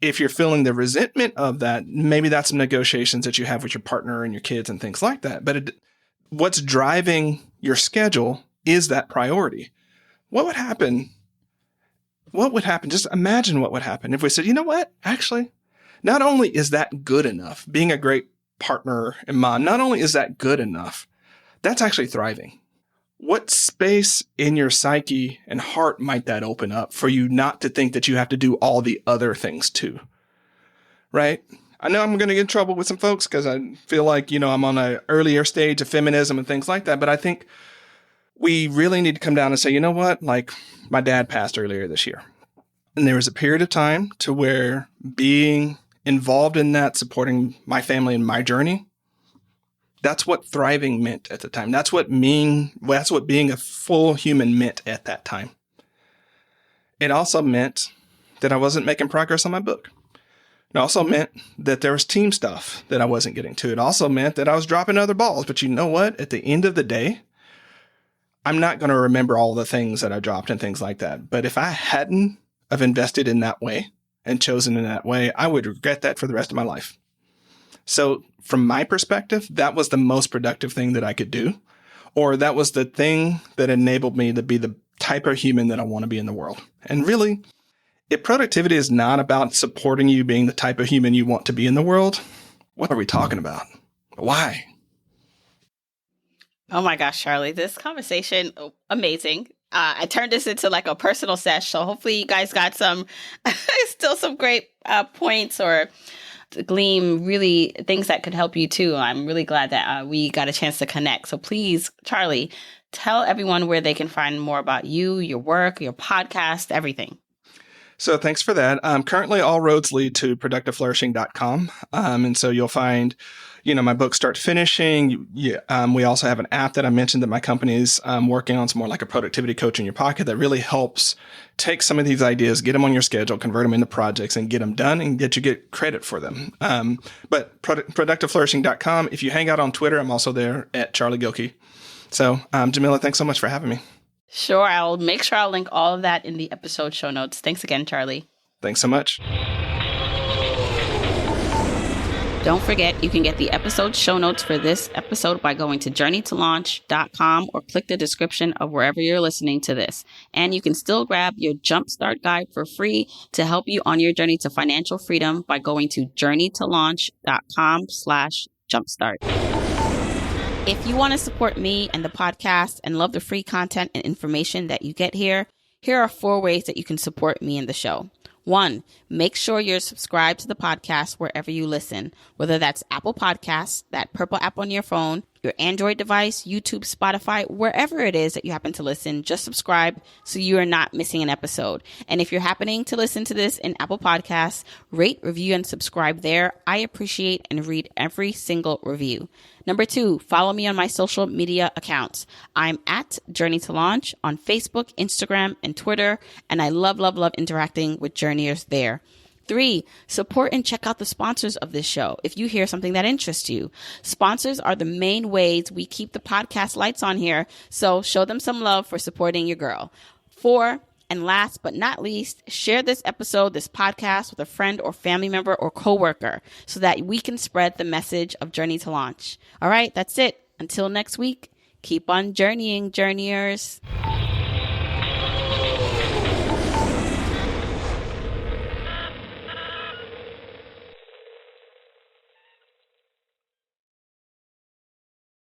if you're feeling the resentment of that, maybe that's some negotiations that you have with your partner and your kids and things like that. But what's driving your schedule is that priority. What would happen? Just imagine what would happen if we said, you know what? Actually, not only is that good enough, being a great partner and mom, not only is that good enough, that's actually thriving. What space in your psyche and heart might that open up for you not to think that you have to do all the other things too? Right? I know I'm going to get in trouble with some folks because I feel like, I'm on an earlier stage of feminism and things like that. But I think we really need to come down and say, you know what? Like my dad passed earlier this year. And there was a period of time to where being involved in that, supporting my family and my journey, that's what thriving meant at the time. That's what being a full human meant at that time. It also meant that I wasn't making progress on my book. It also meant that there was team stuff that I wasn't getting to. It also meant that I was dropping other balls. But you know what? At the end of the day, I'm not going to remember all the things that I dropped and things like that. But if I hadn't have invested in that way and chosen in that way, I would regret that for the rest of my life. So from my perspective, that was the most productive thing that I could do, or that was the thing that enabled me to be the type of human that I want to be in the world. And really, if productivity is not about supporting you being the type of human you want to be in the world, what are we talking about? Why? Oh my gosh, Charlie, this conversation, amazing. I turned this into like a personal sesh. So hopefully you guys got some, still some great points or gleam really things that could help you too. I'm really glad that we got a chance to connect. So please, Charlie, tell everyone where they can find more about you, your work, your podcast, everything. So thanks for that. Currently, all roads lead to productiveflourishing.com. And so you'll find, my book Start Finishing. We also have an app that I mentioned that my company is working on. It's more like a productivity coach in your pocket that really helps take some of these ideas, get them on your schedule, convert them into projects, and get them done and get credit for them. But productiveflourishing.com. If you hang out on Twitter, I'm also there at Charlie Gilkey. So Jamila, thanks so much for having me. Sure. I'll make sure I'll link all of that in the episode show notes. Thanks again, Charlie. Thanks so much. Don't forget, you can get the episode show notes for this episode by going to journeytolaunch.com or click the description of wherever you're listening to this. And you can still grab your Jumpstart Guide for free to help you on your journey to financial freedom by going to journeytolaunch.com/jumpstart. If you want to support me and the podcast and love the free content and information that you get here are 4 ways that you can support me and the show. 1, make sure you're subscribed to the podcast wherever you listen, whether that's Apple Podcasts, that purple app on your phone, your Android device, YouTube, Spotify, wherever it is that you happen to listen, just subscribe so you are not missing an episode. And if you're happening to listen to this in Apple Podcasts, rate, review, and subscribe there. I appreciate and read every single review. Number 2, follow me on my social media accounts. I'm at Journey to Launch on Facebook, Instagram, and Twitter, and I love, love, love interacting with journeyers there. 3, support and check out the sponsors of this show if you hear something that interests you. Sponsors are the main ways we keep the podcast lights on here, so show them some love for supporting your girl. 4, and last but not least, share this episode, this podcast with a friend or family member or coworker so that we can spread the message of Journey to Launch. All right, that's it. Until next week, keep on journeying, journeyers.